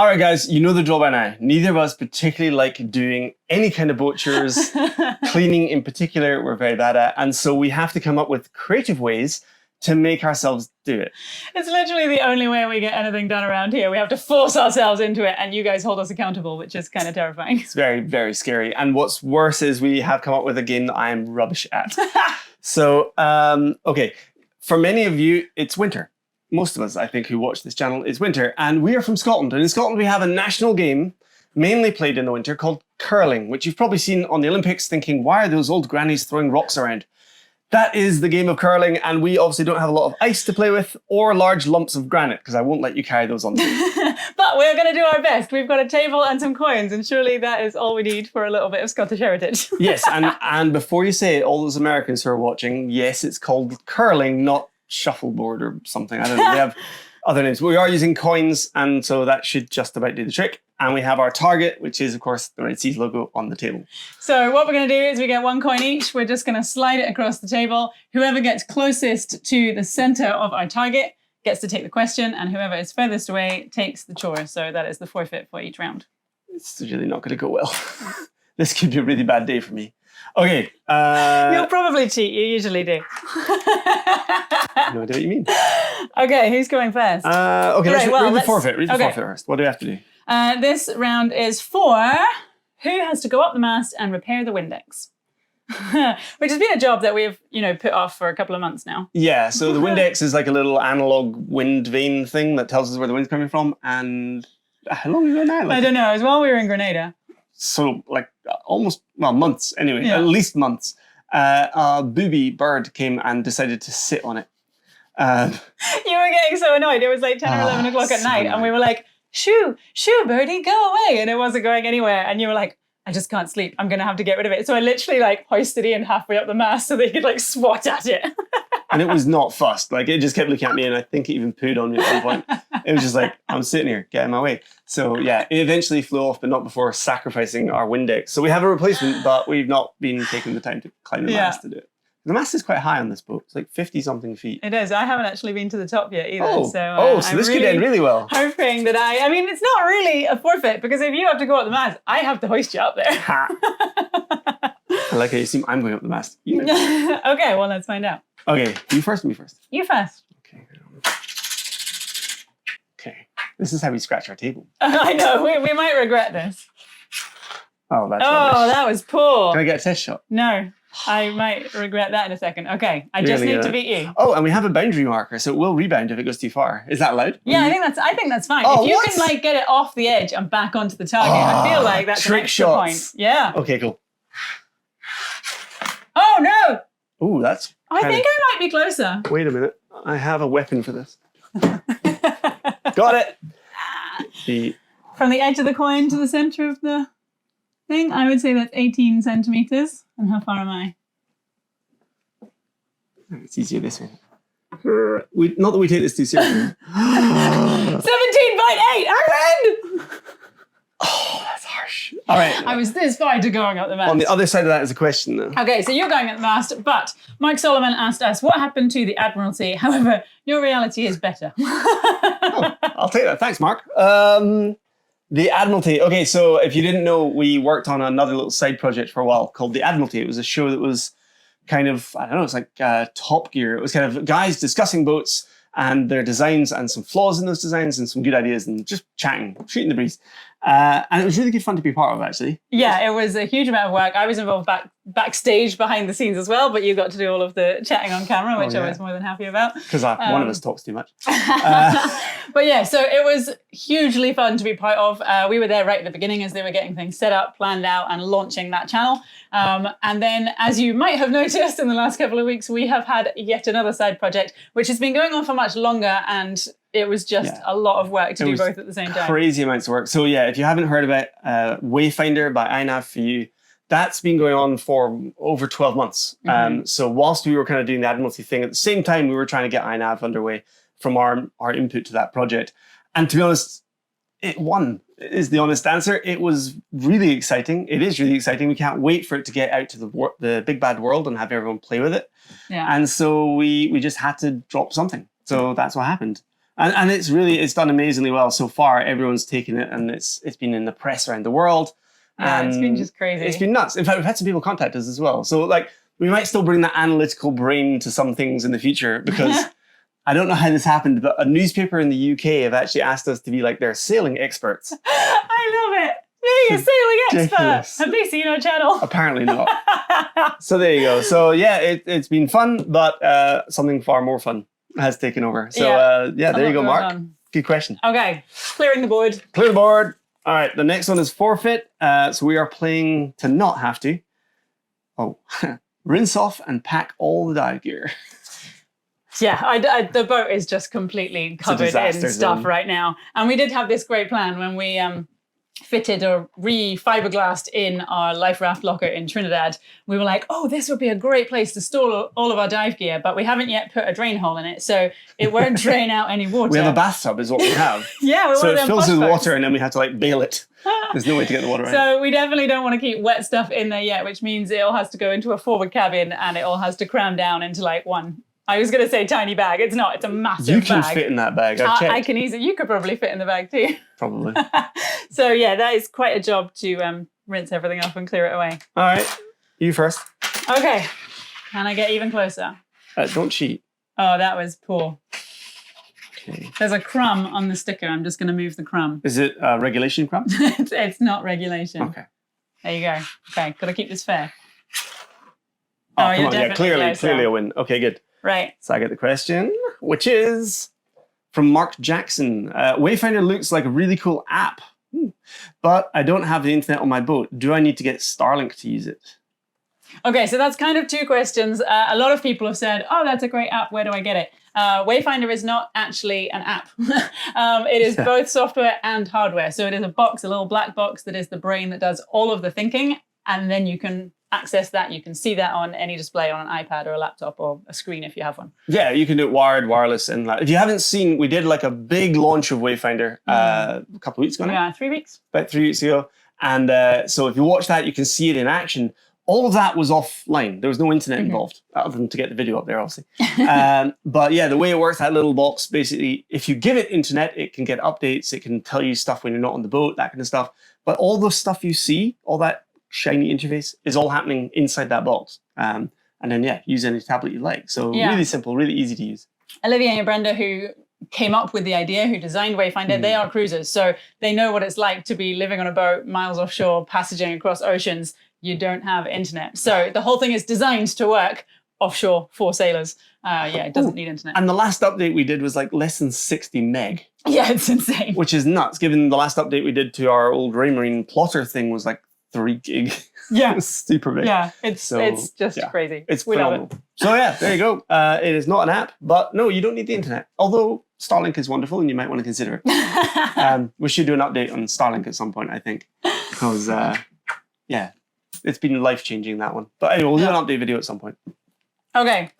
All right, guys, you know the drill by now. Neither of us particularly like doing any kind of boat chores. Cleaning in particular, we're very bad at. And so we have to come up with creative ways to make ourselves do it. It's literally the only way we get anything done around here. We have to force ourselves into it, and you guys hold us accountable, which is kind of terrifying. It's very, very scary. And what's worse is we have come up with a game that I am rubbish at. So, okay, for many of you, it's winter. Most of us, I think, who watch this channel, it's winter. And we are from Scotland. And in Scotland, we have a national game mainly played in the winter called curling, which you've probably seen on the Olympics thinking, why are those old grannies throwing rocks around? That is the game of curling. And we obviously don't have a lot of ice to play with or large lumps of granite, because I won't let you carry those on. But we're going to do our best. We've got a table and some coins, and surely that is all we need for a little bit of Scottish heritage. Yes, and before you say it, all those Americans who are watching, yes, it's called curling, not shuffleboard or something. I don't know. They have other names. We are using coins, and so that should just about do the trick. And we have our target, which is, of course, the Reseat logo on the table. So what we're going to do is we get one coin each. We're just going to slide it across the table. Whoever gets closest to the center of our target gets to take the question, and whoever is furthest away takes the chore. So that is the forfeit for each round. It's really not going to go well. This could be a really bad day for me. Okay. You'll probably cheat. You usually do. No idea what you mean. Okay, who's going first? Okay, let's read the forfeit. Read the forfeit first. What do we have to do? This round is for who has to go up the mast and repair the windex. Which has been a job that we've, put off for a couple of months now. Yeah, so the windex is like a little analog wind vane thing that tells us where the wind's coming from. And how long ago now? I don't know. It was while we were in Grenada. So months anyway, at least months. A booby bird came and decided to sit on it. You were getting so annoyed. It was like 10 or 11 o'clock at night. And we were like, shoo, birdie, go away. And it wasn't going anywhere. And you were like, I just can't sleep. I'm going to have to get rid of it. So I literally hoisted Ian halfway up the mast so they could swat at it. And it was not fussed. It just kept looking at me, and I think it even pooed on me at one point. It was just like, I'm sitting here, get in my way. So yeah, it eventually flew off, but not before sacrificing our windex. So we have a replacement, but we've not been taking the time to climb the mast to do it. The mast is quite high on this boat. It's like 50-something feet. It is. I haven't actually been to the top yet either. So this could end really well. Hoping that I mean, it's not really a forfeit, because if you have to go up the mast, I have to hoist you up there. I like how you seem I'm going up the mast. Okay, well, let's find out. Okay, you first or me first? You first. Okay. This is how we scratch our table. I know. We might regret this. Oh, that's rubbish. That was poor. Can I get a test shot? No. I might regret that in a second. Okay, I just need to beat you. Oh, and we have a boundary marker, so it will rebound if it goes too far. Is that allowed? Yeah, I think that's fine. If you can get it off the edge and back onto the target, I feel like that's an extra point. Yeah. Okay, cool. Oh no! Ooh, that's. I think I might be closer. Wait a minute. I have a weapon for this. Got it. From the edge of the coin to the center of the thing, I would say that's 18 centimeters. And how far am I? It's easier this way. Not that we take this too seriously. 17.8! I win! Oh, that's harsh. All right. I was this far to going up the mast. On the other side of that is a question, though. Okay, so you're going at the mast, but Mike Solomon asked us what happened to the Admiralty. However, your reality is better. I'll take that. Thanks, Mark. The Admiralty. Okay, so if you didn't know, we worked on another little side project for a while called The Admiralty. It was a show that was kind of, I don't know, it's like Top Gear. It was kind of guys discussing boats and their designs and some flaws in those designs and some good ideas and just chatting, shooting the breeze. And it was really good fun to be part of, actually. Yeah, it was a huge amount of work. I was involved backstage behind the scenes as well, but you got to do all of the chatting on camera, which I was more than happy about. Because one of us talks too much. But yeah, so it was hugely fun to be part of. We were there right at the beginning as they were getting things set up, planned out, and launching that channel. And then, as you might have noticed in the last couple of weeks, we have had yet another side project, which has been going on for much longer, and it was just a lot of work to do both at the same time. Crazy amounts of work. So yeah, if you haven't heard about Wayfinder by iNav for you, that's been going on for over 12 months. So whilst we were kind of doing the Admiralty thing, at the same time, we were trying to get iNav underway from our input to that project. And to be honest, it won, is the honest answer. It was really exciting. It is really exciting. We can't wait for it to get out to the big bad world and have everyone play with it. Yeah. And so we just had to drop something. So that's what happened. And it's done amazingly well so far. Everyone's taken it, and it's been in the press around the world. Yeah, and it's been just crazy. It's been nuts. In fact, we've had some people contact us as well. So like we might still bring that analytical brain to some things in the future, because I don't know how this happened, but a newspaper in the UK have actually asked us to be like their sailing experts. I love it. Being a sailing Ridiculous. expert. Have they seen our channel? Apparently not. So there you go. So yeah, it's been fun, but something far more fun has taken over. So there you go, Mark. Good question. Okay, clearing the board. Clear the board. All right, the next one is forfeit. So we are playing to not have to. Oh, rinse off and pack all the dive gear. Yeah, the boat is just completely covered in stuff right now. And we did have this great plan when we fitted or re-fiberglassed in our life raft locker in Trinidad. We were like, oh, this would be a great place to store all of our dive gear, but we haven't yet put a drain hole in it, so it won't drain out any water. We have a bathtub is what we have. Yeah, so it fills with water and then we have to like bail it. There's no way to get the water out. So we definitely don't want to keep wet stuff in there yet, which means it all has to go into a forward cabin and it all has to cram down into like one. I was going to say tiny bag. It's not. It's a massive bag. You can fit in that bag. I've checked. I can easily. You could probably fit in the bag too. Probably. So yeah, that is quite a job to rinse everything off and clear it away. All right. You first. Okay. Can I get even closer? Don't cheat. Oh, that was poor. Okay. There's a crumb on the sticker. I'm just going to move the crumb. Is it regulation crumb? It's not regulation. Okay. There you go. Okay. Got to keep this fair. Oh, come on. Yeah, clearly a win. Okay, good. Right. So I get the question, which is from Mark Jackson. Wayfinder looks like a really cool app, but I don't have the internet on my boat. Do I need to get Starlink to use it? Okay, so that's kind of two questions. A lot of people have said, oh, that's a great app. Where do I get it? Wayfinder is not actually an app. It is both software and hardware. So it is a box, a little black box that is the brain that does all of the thinking. And then you can access that. You can see that on any display on an iPad or a laptop or a screen if you have one. Yeah, you can do it wired, wireless. And if you haven't seen, we did like a big launch of Wayfinder a couple of weeks ago now. Yeah, 3 weeks. About 3 weeks ago. And so if you watch that, you can see it in action. All of that was offline. There was no internet involved, other than to get the video up there, obviously. But yeah, the way it works, that little box, basically, if you give it internet, it can get updates. It can tell you stuff when you're not on the boat, that kind of stuff. But all the stuff you see, all that shiny interface is all happening inside that box. And then, yeah, use any tablet you like. So really simple, really easy to use. Olivier and Brenda, who came up with the idea, who designed Wayfinder, they are cruisers. So they know what it's like to be living on a boat miles offshore, passaging across oceans. You don't have internet. So the whole thing is designed to work offshore for sailors. It doesn't need internet. And the last update we did was like less than 60 meg. Yeah, it's insane. Which is nuts, given the last update we did to our old Raymarine plotter thing was like 3 gig. Yeah. It's super big. Yeah, it's just crazy. It's phenomenal. So yeah, there you go. It is not an app, but no, you don't need the internet. Although Starlink is wonderful and you might want to consider it. We should do an update on Starlink at some point, I think. Because, it's been life-changing, that one. But anyway, we'll do an update video at some point. Okay,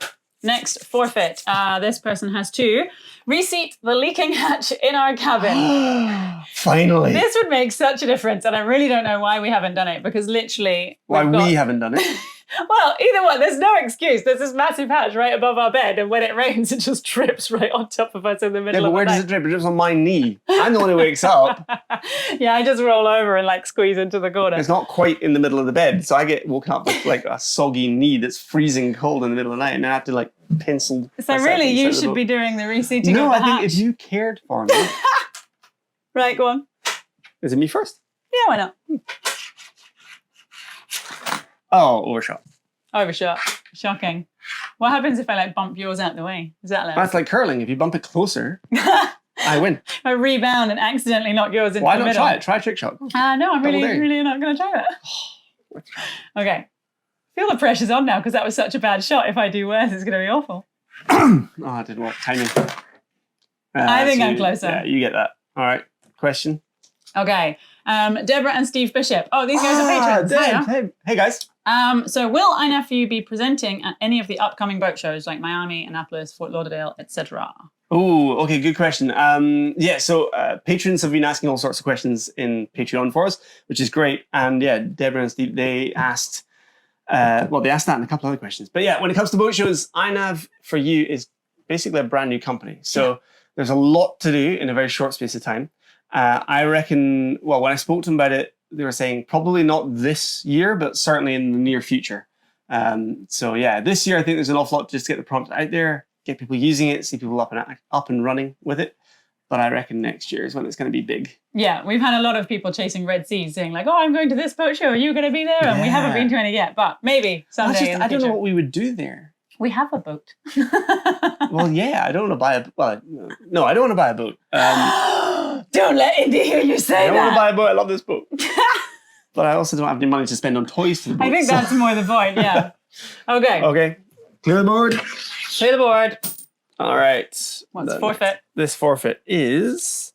next, forfeit. This person has 2. Reseat the leaking hatch in our cabin. Finally. This would make such a difference, and I really don't know why we haven't done it, because literally... Why we haven't done it? Well, either one, there's no excuse. There's this massive hatch right above our bed, and when it rains, it just drips right on top of us in the middle of the night. Yeah, but where does it drip? It drips on my knee. I'm the one who wakes up. Yeah, I just roll over and like squeeze into the corner. It's not quite in the middle of the bed, so I get woken up with like a soggy knee that's freezing cold in the middle of the night, and I have to like pencil. So really, you should be doing the reseating of the hatch. No, I think if you cared for me. Right, go on. Is it me first? Yeah, why not? Oh, overshot. Overshot. Shocking. What happens if I like bump yours out the way? Is that allowed? That's like curling. If you bump it closer, I win. I rebound and accidentally knock yours into the middle. Why not try it? Try a trick shot. No, I'm really not going to try that. Okay. Feel the pressure's on now because that was such a bad shot. If I do worse, it's going to be awful. Oh, I didn't work. Timing. I think I'm closer. Yeah, you get that. All right. Question. Okay. Deborah and Steve Bishop. Oh, these guys are patrons. Hey, guys. So will iNephew be presenting at any of the upcoming boat shows like Miami, Annapolis, Fort Lauderdale, etc.? Oh, okay, good question. So patrons have been asking all sorts of questions in Patreon for us, which is great. And yeah, Deborah and Steve, they asked, they asked that and a couple other questions. But yeah, when it comes to boat shows, iNav for you is basically a brand new company. So there's a lot to do in a very short space of time. I reckon, well, when I spoke to them about it, they were saying probably not this year, but certainly in the near future. So yeah, this year I think there's an awful lot just to get the product out there, get people using it, see people up and running with it. But I reckon next year is when it's going to be big. Yeah, we've had a lot of people chasing Red Seas saying like, oh, I'm going to this boat show. Are you going to be there? And we haven't been to any yet, but maybe someday in the I don't know future. what we would do there. We have a boat. Well, yeah, I don't want to buy a... Well, no, I don't want to buy a boat. Don't let Indy hear you say I don't that. want to buy a boat. I love this boat. But I also don't have any money to spend on toys for the boat. I think that's more the point, yeah. Okay. Okay. Clear the board. Clear the board. All right. What's forfeit? This forfeit is...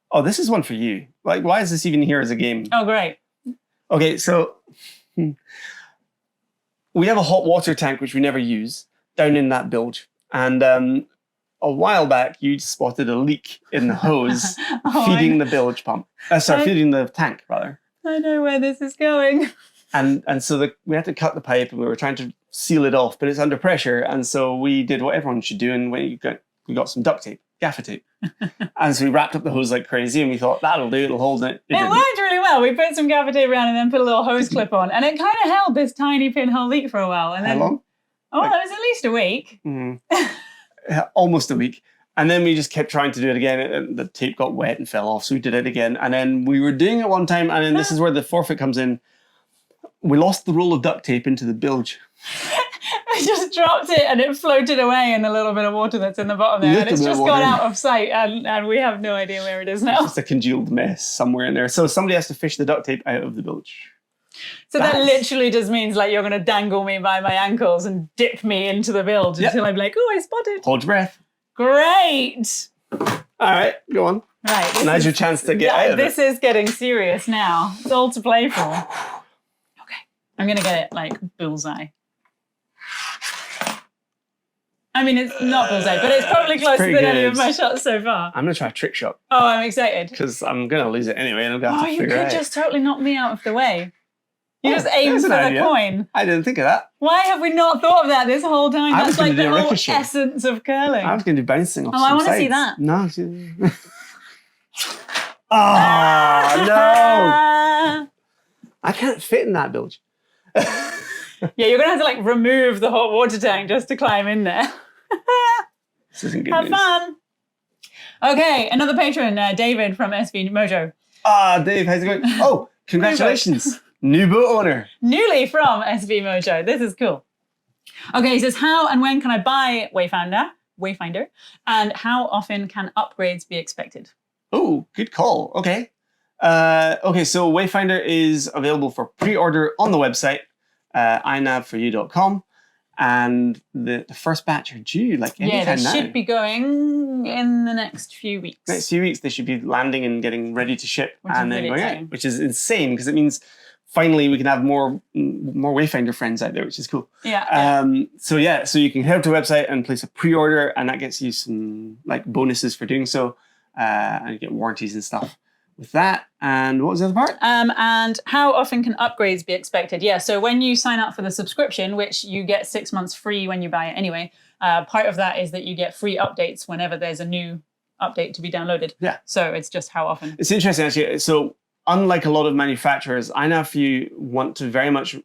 Oh, this is one for you. Like, why is this even here as a game? Oh, great. Okay, so we have a hot water tank, which we never use, down in that bilge. And a while back, you spotted a leak in the hose feeding the bilge pump. Feeding the tank, rather. I know where this is going. And so we had to cut the pipe, and we were trying to seal it off, but it's under pressure. And so we did what everyone should do, and we got some duct tape, gaffer tape. And so we wrapped up the hose like crazy, and we thought, that'll do, it'll hold it. It worked really well. We put some gaffer tape around and then put a little hose clip on, and it kind of held this tiny pinhole leak for a while. And then, how long? Oh, it was at least a week. Almost a week. And then we just kept trying to do it again, and the tape got wet and fell off, so we did it again. And then we were doing it one time, and then this is where the forfeit comes in. We lost the roll of duct tape into the bilge. I just dropped it and it floated away in the little bit of water that's in the bottom there. And it's just gone out of sight, and we have no idea where it is now. It's just a congealed mess somewhere in there. So somebody has to fish the duct tape out of the bilge. So that literally just means like you're going to dangle me by my ankles and dip me into the bilge until I'm like, oh, I spotted. Hold your breath. Great. All right, go on. Right. Now's your chance to get out of it. This is getting serious now. It's all to play for. Okay. I'm going to get it like bullseye. I mean, it's not bullseye, but it's probably closer than any of my shots so far. I'm going to try a trick shot. Oh, I'm excited. Because I'm going to lose it anyway, and I'm going to have to figure it out. You could just totally knock me out of the way. You just aim for the coin. I didn't think of that. Why have we not thought of that this whole time? That's like the whole ricochet. essence of curling. I was going to do bouncing off some I want to sides. see that. No. Oh, no. I can't fit in that bilge. Yeah, you're going to have to like remove the hot water tank just to climb in there. This isn't good Have news. fun. Okay, another patron, David from SV Mojo. Dave, how's it going? Oh, congratulations. New boat owner. Newly from SV Mojo. This is cool. Okay, he says, how and when can I buy Wayfinder? And how often can upgrades be expected? Oh, good call. Okay. Okay, so Wayfinder is available for pre-order on the website, inavforyou.com. And the first batch are due like anytime now. They should be going in the next few weeks. Next few weeks, they should be landing and getting ready to ship, and then going out, which is insane because it means finally we can have more Wayfinder friends out there, which is cool. Yeah. So you can head to the website and place a pre-order, and that gets you some like bonuses for doing so, and you get warranties and stuff with that. And what was the other part? And how often can upgrades be expected? Yeah, so when you sign up for the subscription, which you get 6 months free when you buy it anyway, part of that is that you get free updates whenever there's a new update to be downloaded. Yeah. So it's just how often. It's interesting, actually. So unlike a lot of manufacturers, iNavForYou want to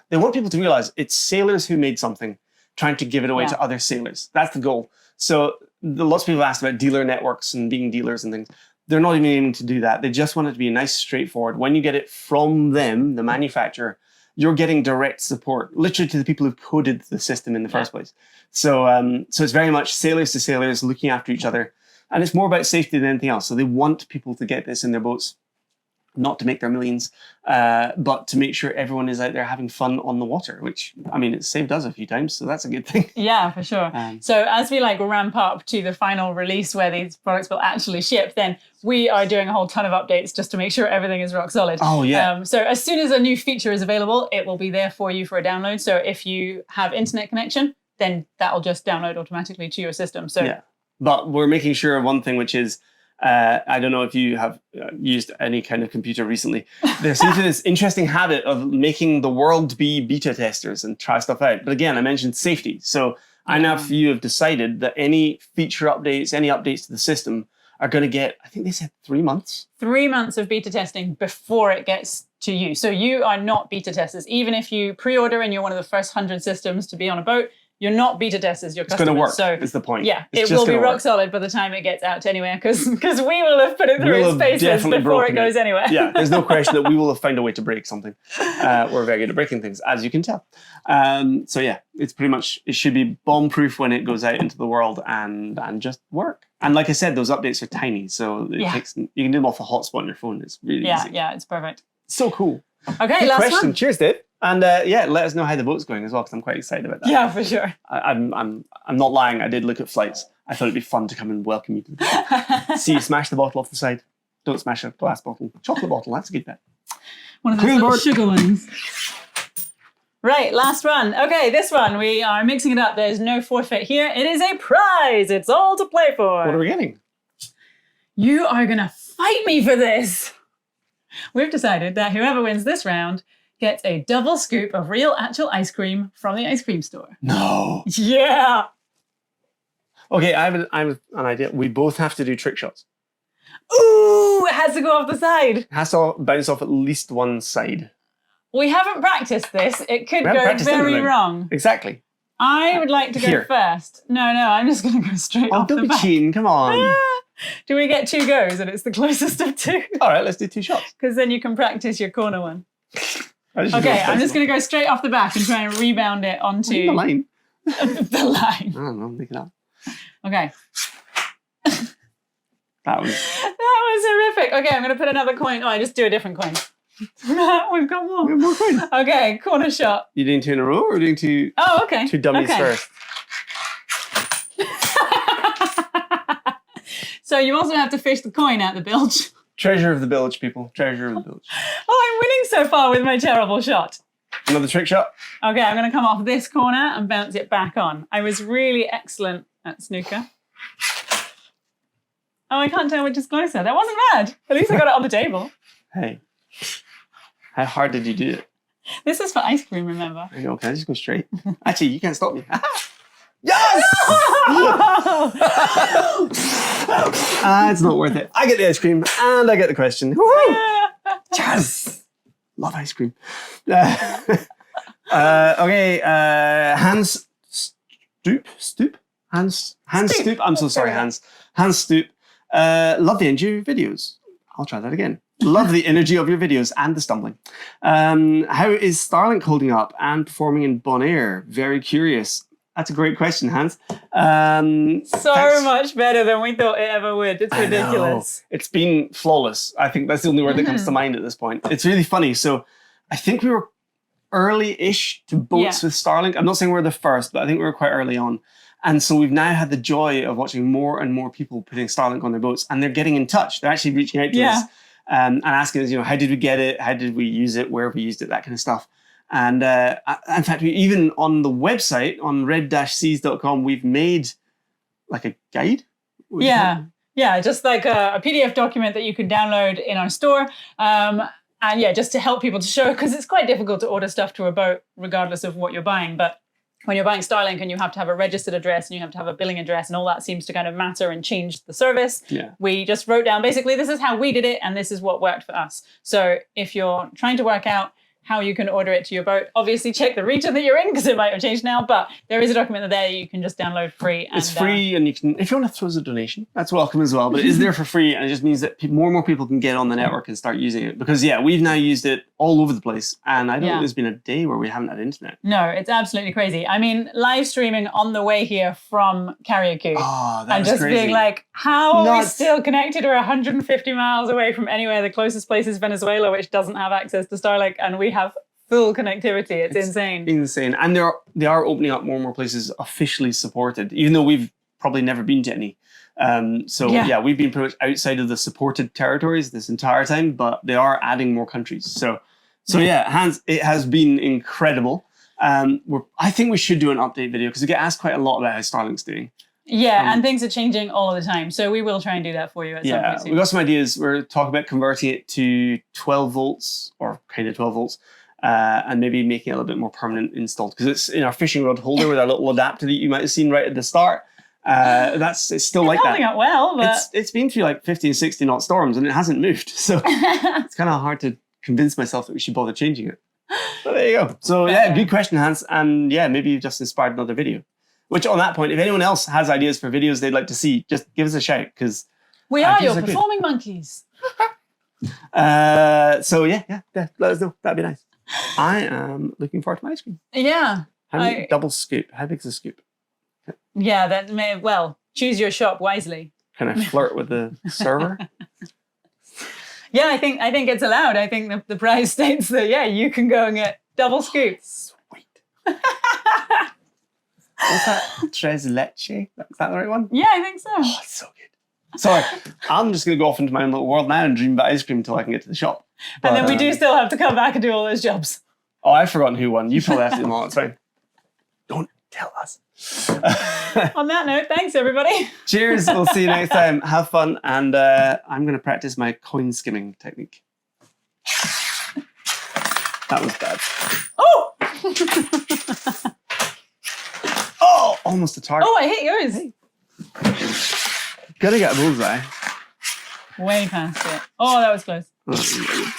they want people to realize it's sailors who made something trying to give it away to other sailors. That's the goal. So lots of people asked about dealer networks and being dealers and things. They're not even aiming to do that. They just want it to be nice, straightforward. When you get it from them, the manufacturer, you're getting direct support, literally to the people who've coded the system in the first place. So it's very much sailors to sailors looking after each other. And it's more about safety than anything else. So they want people to get this in their boats, not to make their millions, but to make sure everyone is out there having fun on the water, which, I mean, it's saved us a few times, so that's a good thing. Yeah, for sure. So as we like ramp up to the final release where these products will actually ship, then we are doing a whole ton of updates just to make sure everything is rock solid. Oh, yeah. So as soon as a new feature is available, it will be there for you for a download. So if you have internet connection, then that'll just download automatically to your system. So yeah. But we're making sure of one thing, which is, I don't know if you have used any kind of computer recently. There seems to be this interesting habit of making the world be beta testers and try stuff out. But again, I mentioned safety. So And if you have decided that any feature updates, any updates to the system are going to get, I think they said 3 months. 3 months of beta testing before it gets to you. So you are not beta testers. Even if you pre-order and you're one of the first 100 systems to be on a boat, you're not beta testers, you're customers. It's going to work, so, is the point. Yeah, it's it will be rock solid by the time it gets out to anywhere, because we will have put it through its paces before it goes anywhere. Yeah, there's no question that we will have found a way to break something. We're very good at breaking things, as you can tell. So yeah, it's pretty much, it should be bomb-proof when it goes out into the world and just work. And like I said, those updates are tiny, so it takes, you can do them off a hotspot on your phone. It's really easy. Yeah, it's perfect. So cool. Okay, good last question. one. Cheers, Dave. And let us know how the boat's going as well, because I'm quite excited about that. Yeah, for sure. I'm not lying. I did look at flights. I thought it'd be fun to come and welcome you to the boat. See you smash the bottle off the side. Don't smash a glass bottle. Chocolate bottle. That's a good bet. One of those little sugar ones. Right, last one. Okay, this one, we are mixing it up. There's no forfeit here. It is a prize. It's all to play for. What are we getting? You are going to fight me for this. We've decided that whoever wins this round gets a double scoop of real actual ice cream from the ice cream store. No. Yeah. Okay, I have an idea. We both have to do trick shots. Ooh, it has to go off the side. It has to bounce off at least one side. We haven't practiced this. It could go very wrong. Exactly. I would like to go first. No, I'm just going to go straight off the back. Oh, don't be cheating. Come on. Do we get 2 goes and it's the closest of 2? All right, let's do 2 shots. Because then you can practice your corner one. Okay, I'm just going to go straight off the back and try and rebound it onto... the line. The line. I don't know, make it up. Okay. That was horrific. Okay, I'm going to put another coin. Oh, I just do a different coin. We've got more. We have more coins. Okay, corner shot. You doing 2 in a row or doing 2? Oh, okay. 2 dummies first. So you also have to fish the coin out the bilge. Treasure of the bilge, people. Treasure of the bilge. Oh, I'm winning so far with my terrible shot. Another trick shot. Okay, I'm going to come off this corner and bounce it back on. I was really excellent at snooker. Oh, I can't tell which is closer. That wasn't bad. At least I got it on the table. Hey, how hard did you do it? This is for ice cream, remember? I know, can I just go straight? Actually, you can't stop me. Yes! It's not worth it. I get the ice cream and I get the question. Yes! Love ice cream. Okay, hands stoop? Hands stoop. I'm so sorry, hands stoop. Love the energy of your videos. I'll try that again. Love the energy of your videos and the stumbling. How is Starlink holding up and performing in Bonaire? Very curious. That's a great question, Hans. So much better than we thought it ever would. It's ridiculous. It's been flawless. I think that's the only word that comes to mind at this point. It's really funny. So I think we were early-ish to boats with Starlink. I'm not saying we're the first, but I think we were quite early on. And so we've now had the joy of watching more and more people putting Starlink on their boats, and they're getting in touch. They're actually reaching out to us and asking us, how did we get it? How did we use it? Where have we used it? That kind of stuff. And in fact, we even on the website, on red-seas.com, we've made like a guide. Yeah, just like a PDF document that you can download in our store. And just to help people to show, because it's quite difficult to order stuff to a boat, regardless of what you're buying. But when you're buying Starlink and you have to have a registered address and you have to have a billing address and all that seems to kind of matter and change the service, we just wrote down, basically, this is how we did it and this is what worked for us. So if you're trying to work out how you can order it to your boat, obviously check the region that you're in because it might have changed now, but there is a document there you can just download free. And, it's free and you can, if you want to throw us a donation, that's welcome as well, but it is there for free and it just means that more and more people can get on the network and start using it because we've now used it all over the place and I don't think there's been a day where we haven't had internet. No, it's absolutely crazy. I mean, live streaming on the way here from Carriacou and just crazy. Being like, how are we still connected? We're 150 miles away from anywhere. The closest place is Venezuela, which doesn't have access to Starlink, and we have full connectivity. It's insane. Insane. And they are opening up more and more places officially supported, even though we've probably never been to any. We've been pretty much outside of the supported territories this entire time, but they are adding more countries. So Hans, it has been incredible. I think we should do an update video because we get asked quite a lot about how Starlink's doing. And things are changing all the time. So we will try and do that for you at some point soon. We've got some ideas. We're talking about converting it to 12 volts or kind of 12 volts. and maybe making it a little bit more permanent installed, because it's in our fishing rod holder with our little adapter that you might have seen right at the start. It's still like that. Holding up well, but It's been through like 50 and 60 knot storms and it hasn't moved. So it's kind of hard to convince myself that we should bother changing it. But there you go. So yeah, good question, Hans. And yeah, maybe you've just inspired another video. Which on that point, if anyone else has ideas for videos they'd like to see, just give us a shout, because we are your performing monkeys. So yeah, let us know. That'd be nice. I am looking forward to my ice cream. Yeah. Double scoop. How big's the scoop? Yeah, that may, well, choose your shop wisely. Can I flirt with the server? Yeah, I think it's allowed. I think the prize states that, yeah, you can go and get double scoops. Sweet. What's that? Tres leche? Is that the right one? Yeah, I think so. Oh, it's so good. Sorry, I'm just going to go off into my own little world now and dream about ice cream until I can get to the shop. But, and then we do still have to come back and do all those jobs. Oh, I've forgotten who won. You probably have to do them all. It's fine. Don't tell us. On that note, thanks, everybody. Cheers. We'll see you next time. Have fun. And I'm going to practice my coin skimming technique. That was bad. Oh! Oh, almost a target. Oh, I hit yours. Gotta get a bullseye. Way past it. Oh, that was close. Oh,